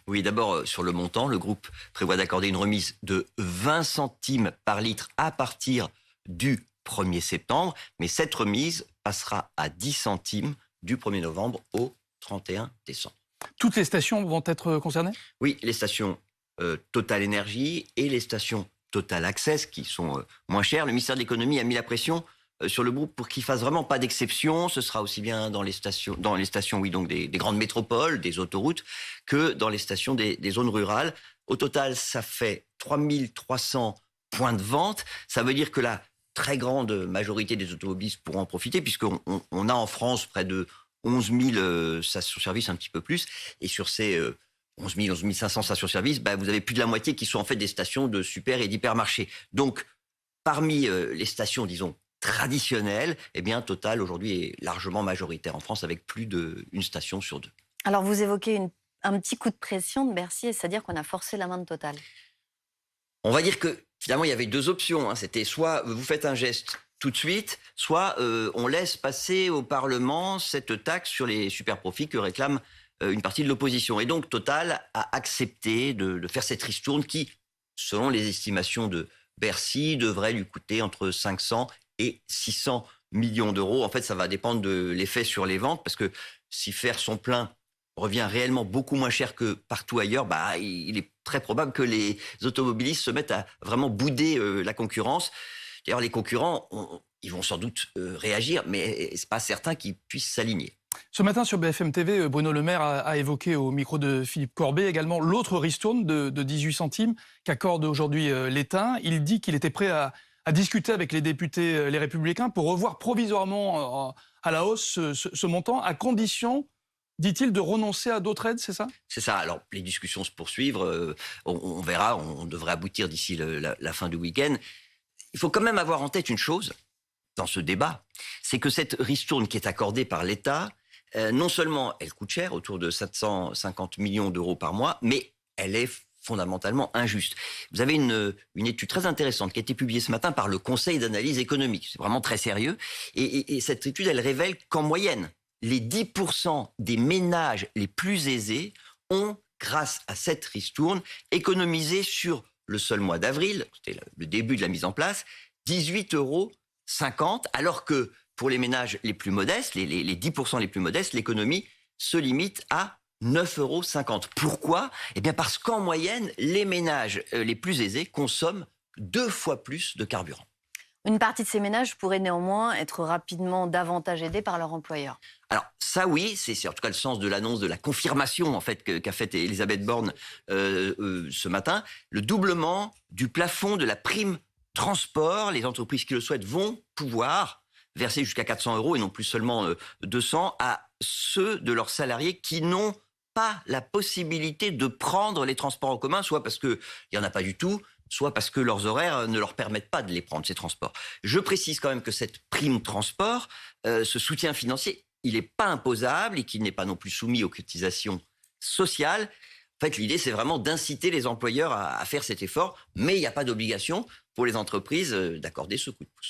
Oui, d'abord, sur le montant, le groupe prévoit d'accorder une remise de 20 centimes par litre à partir du 1er septembre. Mais cette remise passera à 10 centimes du 1er novembre au 31 décembre. Toutes les stations vont être concernées? Oui, les stations Total Énergie et les stations Total Access, qui sont moins chères. Le ministère de l'Économie a mis la pression sur le groupe pour qu'il fasse vraiment pas d'exception. Ce sera aussi bien dans les stations, oui, donc des grandes métropoles, des autoroutes, que dans les stations des zones rurales. Au total, ça fait 3300 points de vente. Ça veut dire que la très grande majorité des automobilistes pourront en profiter, puisqu'on a en France près de 11 000 stations-service, un petit peu plus. Et sur ces 11 000, 11 500 stations-service, vous avez plus de la moitié qui sont en fait des stations de super et d'hypermarchés. Donc, parmi les stations, disons, traditionnelles, eh bien, Total, aujourd'hui, est largement majoritaire en France, avec plus d'une station sur deux. Alors, vous évoquez un petit coup de pression de Bercy, c'est-à-dire qu'on a forcé la main de Total. On va dire que, finalement, il y avait deux options. C'était soit vous faites un geste tout de suite, soit on laisse passer au Parlement cette taxe sur les super-profits que réclame une partie de l'opposition. Et donc, Total a accepté de faire cette ristourne qui, selon les estimations de Bercy, devrait lui coûter entre 500 et 600 millions d'euros. En fait, ça va dépendre de l'effet sur les ventes, parce que si faire son plein revient réellement beaucoup moins cher que partout ailleurs, il est très probable que les automobilistes se mettent à vraiment bouder la concurrence. D'ailleurs, les concurrents, ils vont sans doute réagir, mais c'est pas certain qu'ils puissent s'aligner. Ce matin sur BFM TV, Bruno Le Maire a évoqué au micro de Philippe Corbet également l'autre ristourne de 18 centimes qu'accorde aujourd'hui l'État. Il dit qu'il était prêt à discuter avec les députés Les Républicains pour revoir provisoirement à la hausse ce montant, à condition, dit-il, de renoncer à d'autres aides, c'est ça? C'est ça. Alors, les discussions se poursuivent. On verra, on devrait aboutir d'ici la fin du week-end. Il faut quand même avoir en tête une chose dans ce débat, c'est que cette ristourne qui est accordée par l'État, non seulement elle coûte cher, autour de 750 millions d'euros par mois, mais elle est fondamentalement injuste. Vous avez une étude très intéressante qui a été publiée ce matin par le Conseil d'analyse économique. C'est vraiment très sérieux. Et cette étude, elle révèle qu'en moyenne, les 10% des ménages les plus aisés ont, grâce à cette ristourne, économisé sur le seul mois d'avril, c'était le début de la mise en place, 18,50 €, alors que pour les ménages les plus modestes, les 10% les plus modestes, l'économie se limite à 9,50 €. Pourquoi? Eh bien parce qu'en moyenne, les ménages les plus aisés consomment 2 fois plus de carburant. Une partie de ces ménages pourrait néanmoins être rapidement davantage aidés par leur employeur. Alors ça oui, c'est en tout cas le sens de l'annonce, de la confirmation en fait qu'a faite Elisabeth Borne ce matin. Le doublement du plafond de la prime transport. Les entreprises qui le souhaitent vont pouvoir verser jusqu'à 400 € et non plus seulement 200 à ceux de leurs salariés qui n'ont pas la possibilité de prendre les transports en commun, soit parce qu'il n'y en a pas du tout, soit parce que leurs horaires ne leur permettent pas de les prendre, ces transports. Je précise quand même que cette prime transport, ce soutien financier, il n'est pas imposable et qu'il n'est pas non plus soumis aux cotisations sociales. En fait, l'idée, c'est vraiment d'inciter les employeurs à faire cet effort, mais il n'y a pas d'obligation pour les entreprises d'accorder ce coup de pouce.